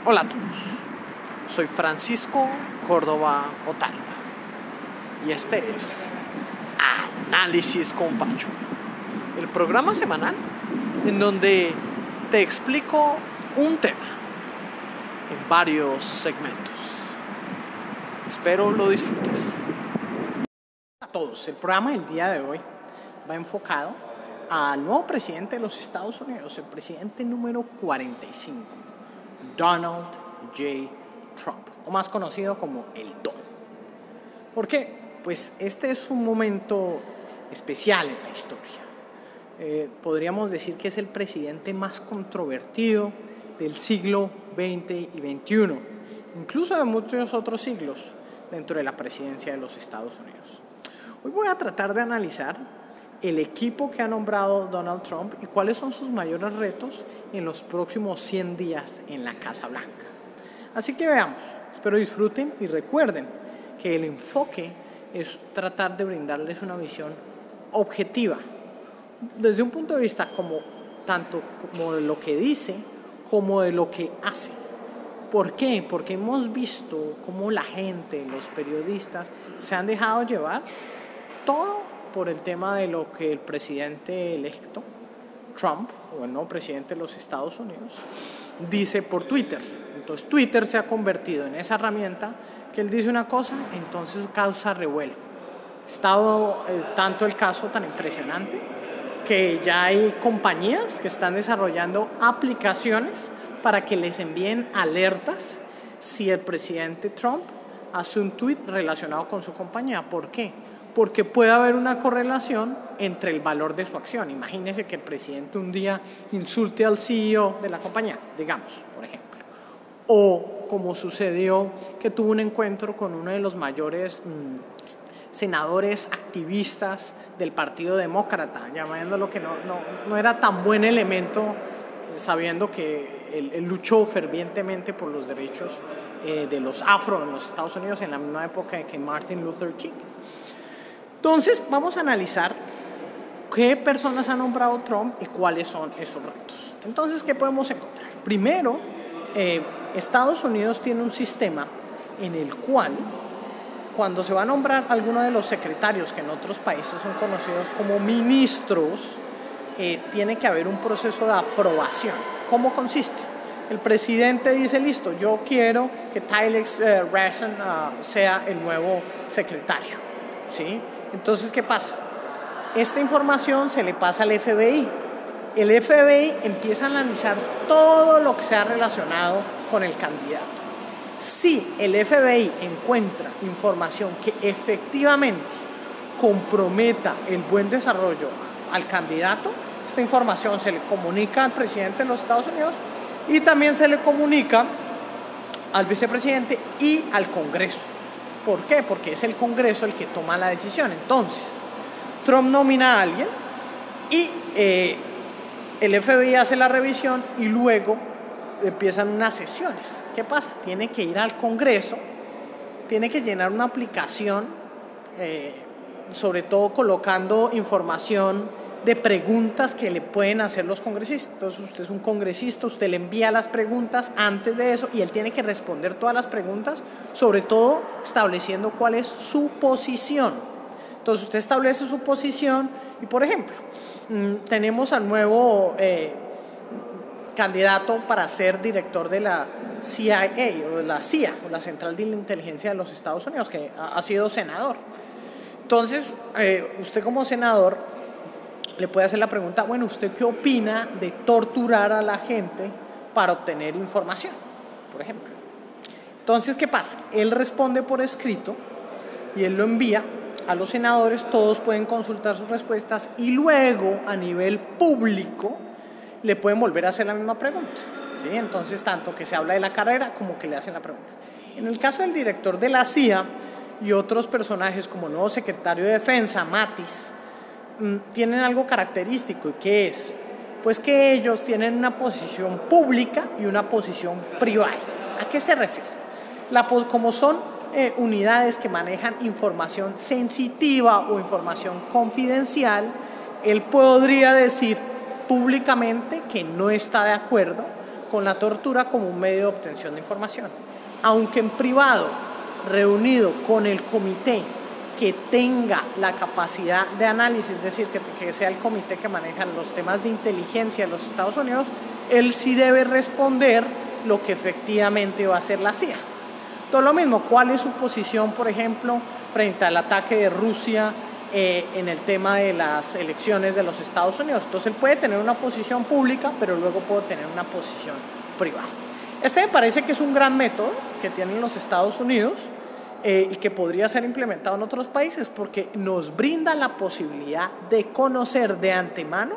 Hola a todos, soy Francisco Córdoba Otálora y este es Análisis con Pacho, el programa semanal en donde te explico un tema en varios segmentos. Espero lo disfrutes. A todos, el programa del día de hoy va enfocado al nuevo presidente de los Estados Unidos, el presidente número 45, Donald J. Trump, o más conocido como el Don. ¿Por qué? Pues este es un momento especial en la historia. Podríamos decir que es el presidente más controvertido del siglo XX y XXI, incluso de muchos otros siglos dentro de la presidencia de los Estados Unidos. Hoy voy a tratar de analizar el equipo que ha nombrado Donald Trump y cuáles son sus mayores retos en los próximos 100 días en la Casa Blanca. Así que veamos, espero disfruten y recuerden que el enfoque es tratar de brindarles una visión objetiva, desde un punto de vista tanto como de lo que dice como de lo que hace. ¿Por qué? Porque hemos visto cómo la gente, los periodistas, se han dejado llevar todo por el tema de lo que el presidente electo, Trump, o el nuevo presidente de los Estados Unidos, dice por Twitter. Entonces Twitter se ha convertido en esa herramienta que él dice una cosa, entonces causa revuelo. Ha estado tanto el caso tan impresionante que ya hay compañías que están desarrollando aplicaciones para que les envíen alertas si el presidente Trump hace un tweet relacionado con su compañía. ¿Por qué? Porque puede haber una correlación entre el valor de su acción. Imagínese que el presidente un día insulte al CEO de la compañía, digamos, por ejemplo. O como sucedió que tuvo un encuentro con uno de los mayores senadores activistas del Partido Demócrata, llamándolo que no era tan buen elemento, sabiendo que él luchó fervientemente por los derechos de los afro en los Estados Unidos en la misma época que Martin Luther King. Entonces vamos a analizar qué personas ha nombrado Trump y cuáles son esos retos. Entonces, ¿qué podemos encontrar? Primero, Estados Unidos tiene un sistema en el cual cuando se va a nombrar alguno de los secretarios que en otros países son conocidos como ministros, tiene que haber un proceso de aprobación. ¿Cómo consiste? El presidente dice, listo, yo quiero que Tyler Rason sea el nuevo secretario, ¿sí? Entonces, ¿qué pasa? Esta información se le pasa al FBI. El FBI empieza a analizar todo lo que sea relacionado con el candidato. Si el FBI encuentra información que efectivamente comprometa el buen desarrollo al candidato, esta información se le comunica al presidente de los Estados Unidos y también se le comunica al vicepresidente y al Congreso. ¿Por qué? Porque es el Congreso el que toma la decisión. Entonces, Trump nomina a alguien y el FBI hace la revisión y luego empiezan unas sesiones. ¿Qué pasa? Tiene que ir al Congreso, tiene que llenar una aplicación, sobre todo colocando información de preguntas que le pueden hacer los congresistas. Entonces usted es un congresista, usted le envía las preguntas antes de eso y él tiene que responder todas las preguntas, sobre todo estableciendo cuál es su posición. Entonces usted establece su posición y, por ejemplo, tenemos al nuevo candidato para ser director de la CIA o de la CIA, o la Central de Inteligencia de los Estados Unidos, que ha sido senador. Entonces, usted como senador le puede hacer la pregunta, bueno, ¿usted qué opina de torturar a la gente para obtener información, por ejemplo? Entonces, ¿qué pasa? Él responde por escrito y él lo envía a los senadores, todos pueden consultar sus respuestas y luego, a nivel público, le pueden volver a hacer la misma pregunta, ¿sí? Entonces, tanto que se habla de la carrera como que le hacen la pregunta. En el caso del director de la CIA y otros personajes como el nuevo secretario de Defensa, Mattis, tienen algo característico. ¿Y qué es? Pues que ellos tienen una posición pública y una posición privada. ¿A qué se refiere? Como son unidades que manejan información sensitiva o información confidencial, él podría decir públicamente que no está de acuerdo con la tortura como un medio de obtención de información. Aunque en privado, reunido con el comité que tenga la capacidad de análisis, es decir, que sea el comité que maneja los temas de inteligencia de los Estados Unidos, él sí debe responder lo que efectivamente va a hacer la CIA. Todo lo mismo, ¿cuál es su posición, por ejemplo, frente al ataque de Rusia en el tema de las elecciones de los Estados Unidos? Entonces él puede tener una posición pública, pero luego puede tener una posición privada. Este me parece que es un gran método que tienen los Estados Unidos y que podría ser implementado en otros países porque nos brinda la posibilidad de conocer de antemano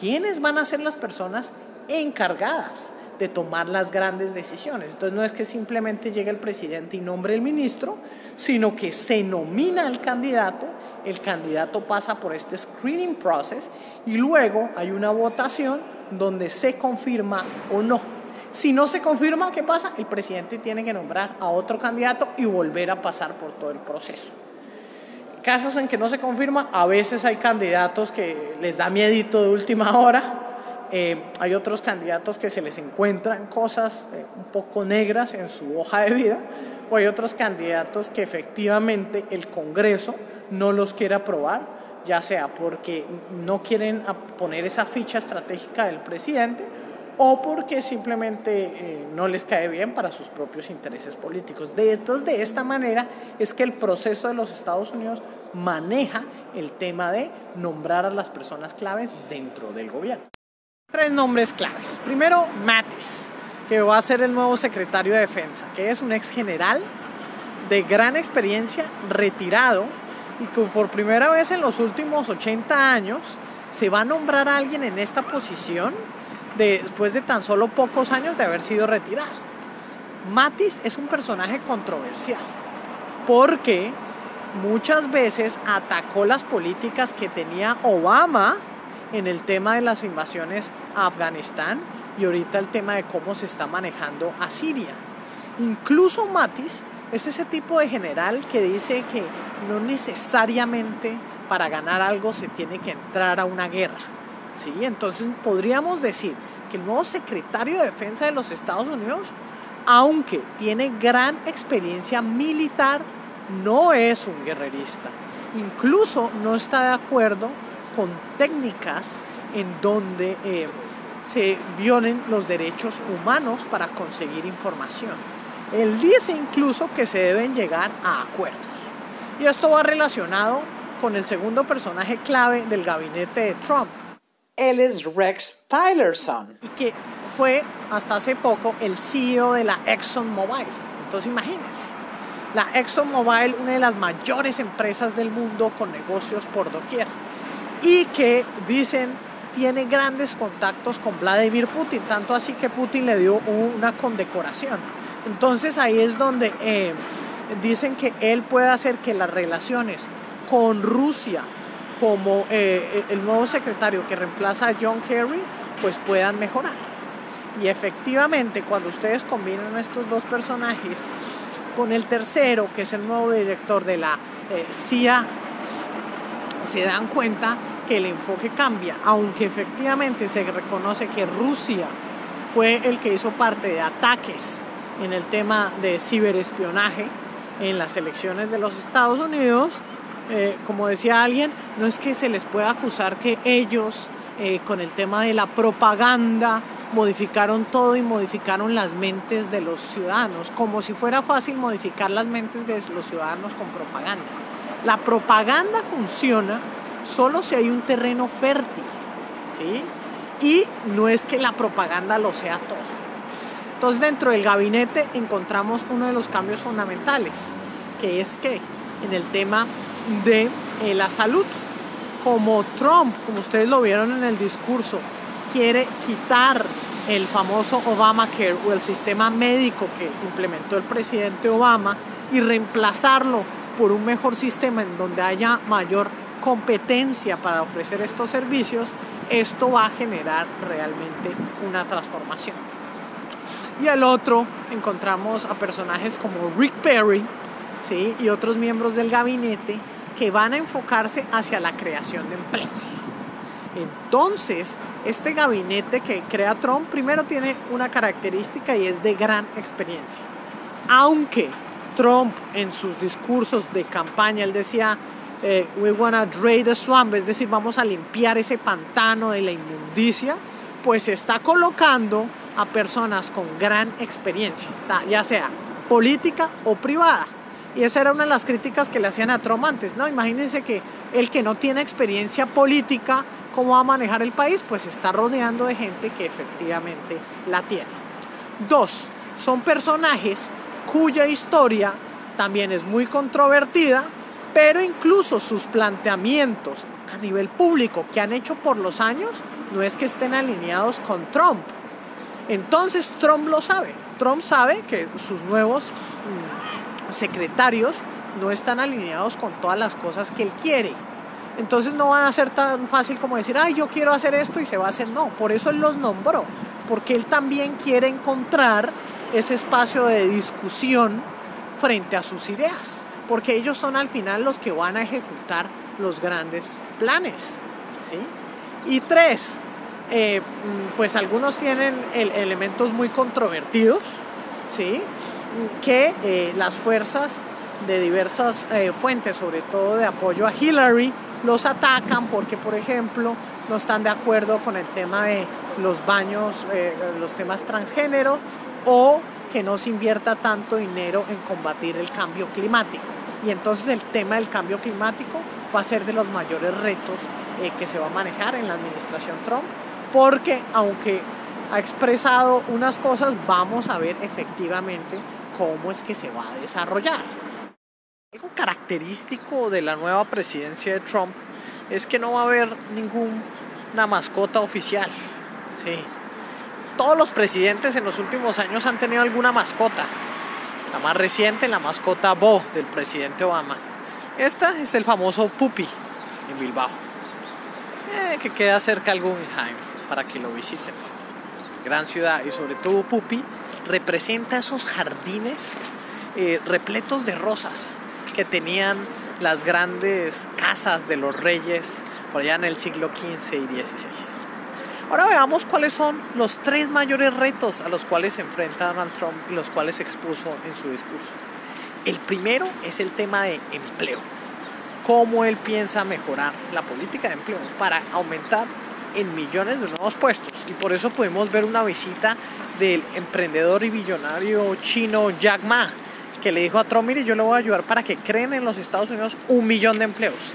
quiénes van a ser las personas encargadas de tomar las grandes decisiones. Entonces no es que simplemente llegue el presidente y nombre el ministro, sino que se nomina al candidato, el candidato pasa por este screening process y luego hay una votación donde se confirma o no. Si no se confirma, ¿qué pasa? El presidente tiene que nombrar a otro candidato y volver a pasar por todo el proceso. En casos en que no se confirma, a veces hay candidatos que les da miedito de última hora. Hay otros candidatos que se les encuentran cosas un poco negras en su hoja de vida, o hay otros candidatos que efectivamente el Congreso no los quiere aprobar, ya sea porque no quieren poner esa ficha estratégica del presidente o porque simplemente no les cae bien para sus propios intereses políticos. Entonces, de esta manera es que el proceso de los Estados Unidos maneja el tema de nombrar a las personas claves dentro del gobierno. 3 nombres claves. Primero, Mattis, que va a ser el nuevo secretario de Defensa, que es un ex general de gran experiencia, retirado, y que por primera vez en los últimos 80 años se va a nombrar a alguien en esta posición después de tan solo pocos años de haber sido retirado. Mattis es un personaje controversial porque muchas veces atacó las políticas que tenía Obama en el tema de las invasiones a Afganistán y ahorita el tema de cómo se está manejando a Siria. Incluso Mattis es ese tipo de general que dice que no necesariamente para ganar algo se tiene que entrar a una guerra, ¿sí? Entonces podríamos decir que el nuevo secretario de Defensa de los Estados Unidos, aunque tiene gran experiencia militar, no es un guerrerista. Incluso no está de acuerdo con técnicas en donde se violen los derechos humanos para conseguir información. Él dice incluso que se deben llegar a acuerdos. Y esto va relacionado con el segundo personaje clave del gabinete de Trump. Él es Rex Tillerson, y que fue hasta hace poco el CEO de la ExxonMobil. Entonces imagínense, la ExxonMobil, una de las mayores empresas del mundo con negocios por doquier, y que dicen tiene grandes contactos con Vladimir Putin, tanto así que Putin le dio una condecoración. Entonces ahí es donde dicen que él puede hacer que las relaciones con Rusia, como el nuevo secretario que reemplaza a John Kerry, pues puedan mejorar. Y efectivamente, cuando ustedes combinan estos dos personajes con el tercero, que es el nuevo director de la CIA, se dan cuenta que el enfoque cambia, aunque efectivamente se reconoce que Rusia fue el que hizo parte de ataques en el tema de ciberespionaje en las elecciones de los Estados Unidos. Como decía alguien, no es que se les pueda acusar que ellos con el tema de la propaganda modificaron todo y modificaron las mentes de los ciudadanos, como si fuera fácil modificar las mentes de los ciudadanos con propaganda. La propaganda funciona solo si hay un terreno fértil, ¿sí? Y no es que la propaganda lo sea todo. Entonces, dentro del gabinete encontramos uno de los cambios fundamentales, que es que en el tema de la salud, como Trump, como ustedes lo vieron en el discurso, quiere quitar el famoso Obamacare o el sistema médico que implementó el presidente Obama y reemplazarlo por un mejor sistema en donde haya mayor competencia para ofrecer estos servicios, esto va a generar realmente una transformación. Y al otro encontramos a personajes como Rick Perry, ¿sí? Y otros miembros del gabinete que van a enfocarse hacia la creación de empleos. Entonces, este gabinete que crea Trump primero tiene una característica y es de gran experiencia. Aunque Trump en sus discursos de campaña, él decía, we wanna drain the swamp, es decir, vamos a limpiar ese pantano de la inmundicia, pues está colocando a personas con gran experiencia, ya sea política o privada. Y esa era una de las críticas que le hacían a Trump antes, ¿no? Imagínense que el que no tiene experiencia política, ¿cómo va a manejar el país? Pues está rodeando de gente que efectivamente la tiene. 2. Son personajes cuya historia también es muy controvertida, pero incluso sus planteamientos a nivel público que han hecho por los años no es que estén alineados con Trump. Entonces Trump lo sabe. Trump sabe que sus nuevos secretarios no están alineados con todas las cosas que él quiere. Entonces no van a ser tan fácil como decir, ay, yo quiero hacer esto y se va a hacer. No, por eso él los nombró, porque él también quiere encontrar ese espacio de discusión frente a sus ideas, porque ellos son al final los que van a ejecutar los grandes planes, ¿sí? Y 3, pues algunos tienen elementos muy controvertidos, ¿sí? Que las fuerzas de diversas fuentes, sobre todo de apoyo a Hillary, los atacan porque, por ejemplo, no están de acuerdo con el tema de los baños, los temas transgénero, o que no se invierta tanto dinero en combatir el cambio climático. Y entonces el tema del cambio climático va a ser de los mayores retos que se va a manejar en la administración Trump, porque aunque ha expresado unas cosas, vamos a ver efectivamente cómo es que se va a desarrollar. Algo característico de la nueva presidencia de Trump es que no va a haber ninguna mascota oficial. Sí. Todos los presidentes en los últimos años han tenido alguna mascota. La más reciente, la mascota Bo del presidente Obama. Esta es el famoso Puppy en Bilbao, que queda cerca al Guggenheim para que lo visiten. Gran ciudad, y sobre todo Puppy representa esos jardines repletos de rosas que tenían las grandes casas de los reyes por allá en el siglo XV y XVI. Ahora veamos cuáles son los 3 mayores retos a los cuales se enfrenta Donald Trump y los cuales expuso en su discurso. El primero es el tema de empleo. Cómo él piensa mejorar la política de empleo para aumentar en millones de nuevos puestos. Y por eso pudimos ver una visita del emprendedor y billonario chino Jack Ma, que le dijo a Trump, mire, yo le voy a ayudar para que creen en los Estados Unidos 1 millón de empleos.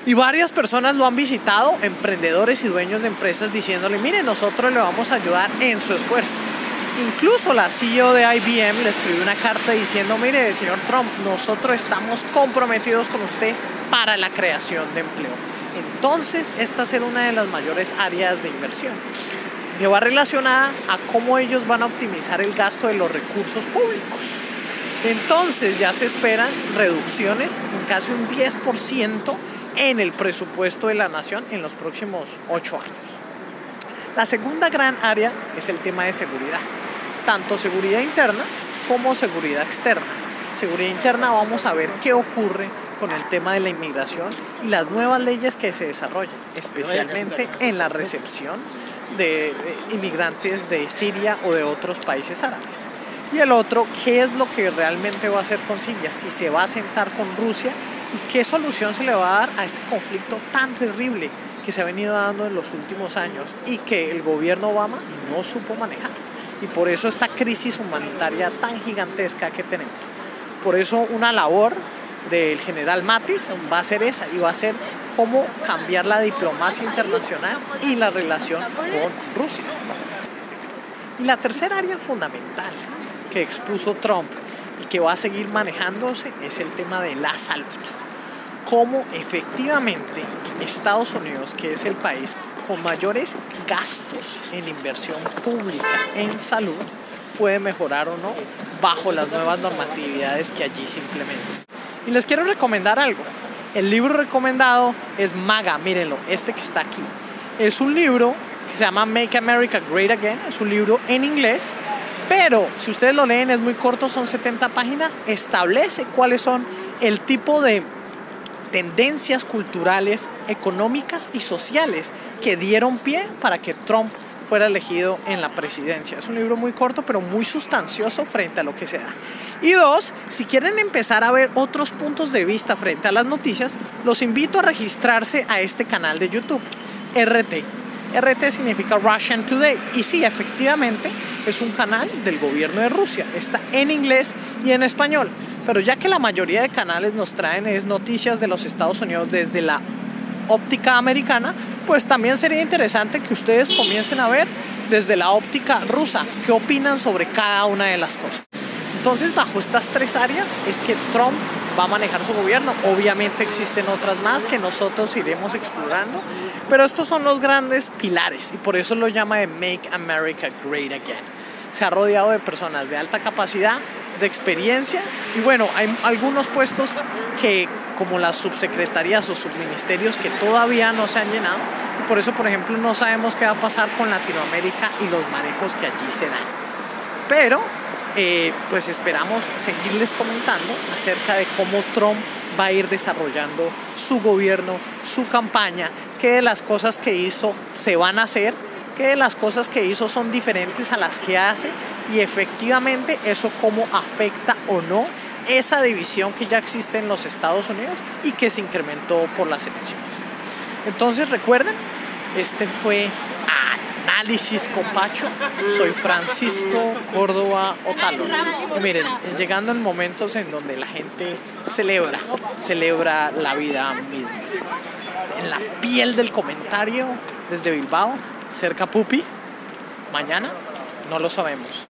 Y varias personas lo han visitado, emprendedores y dueños de empresas, diciéndole, mire, nosotros le vamos a ayudar en su esfuerzo. Incluso la CEO de IBM le escribió una carta diciendo, mire, señor Trump, nosotros estamos comprometidos con usted para la creación de empleo. Entonces, esta será una de las mayores áreas de inversión, que va relacionada a cómo ellos van a optimizar el gasto de los recursos públicos. Entonces, ya se esperan reducciones en casi un 10% en el presupuesto de la nación en los próximos 8 años. La segunda gran área es el tema de seguridad, tanto seguridad interna como seguridad externa. Seguridad interna, vamos a ver qué ocurre con el tema de la inmigración y las nuevas leyes que se desarrollan, especialmente en la recepción de inmigrantes de Siria o de otros países árabes. Y el otro, ¿qué es lo que realmente va a hacer con Siria? Si se va a sentar con Rusia y qué solución se le va a dar a este conflicto tan terrible que se ha venido dando en los últimos años y que el gobierno Obama no supo manejar. Y por eso esta crisis humanitaria tan gigantesca que tenemos. Por eso una labor del general Mattis va a ser esa, y va a ser cómo cambiar la diplomacia internacional y la relación con Rusia. Y la tercera área fundamental que expuso Trump y que va a seguir manejándose es el tema de la salud. Cómo efectivamente Estados Unidos, que es el país con mayores gastos en inversión pública en salud, puede mejorar o no bajo las nuevas normatividades que allí se implementan. Y les quiero recomendar algo. El libro recomendado es MAGA, mírenlo, este que está aquí. Es un libro que se llama Make America Great Again, es un libro en inglés, pero si ustedes lo leen es muy corto, son 70 páginas, establece cuáles son el tipo de tendencias culturales, económicas y sociales que dieron pie para que Trump fuera elegido en la presidencia. Es un libro muy corto, pero muy sustancioso frente a lo que se da. Y dos, si quieren empezar a ver otros puntos de vista frente a las noticias, los invito a registrarse a este canal de YouTube, RT. RT significa Russian Today. Y sí, efectivamente, es un canal del gobierno de Rusia. Está en inglés y en español. Pero ya que la mayoría de canales nos traen es noticias de los Estados Unidos desde la óptica americana, pues también sería interesante que ustedes comiencen a ver desde la óptica rusa qué opinan sobre cada una de las cosas. Entonces, bajo estas tres áreas es que Trump va a manejar su gobierno. Obviamente existen otras más que nosotros iremos explorando, pero estos son los grandes pilares y por eso lo llama de Make America Great Again. Se ha rodeado de personas de alta capacidad, de experiencia y bueno, hay algunos puestos que como las subsecretarías o subministerios que todavía no se han llenado y por eso, por ejemplo, no sabemos qué va a pasar con Latinoamérica y los manejos que allí se dan. Pero pues esperamos seguirles comentando acerca de cómo Trump va a ir desarrollando su gobierno, su campaña, qué de las cosas que hizo se van a hacer, qué de las cosas que hizo son diferentes a las que hace y efectivamente eso cómo afecta o no esa división que ya existe en los Estados Unidos y que se incrementó por las elecciones. Entonces recuerden, este fue Análisis con Pacho. Soy Francisco Córdoba Otálora. Y miren, llegando en momentos en donde la gente celebra la vida misma. En la piel del comentario desde Bilbao, cerca Pupi. Mañana no lo sabemos.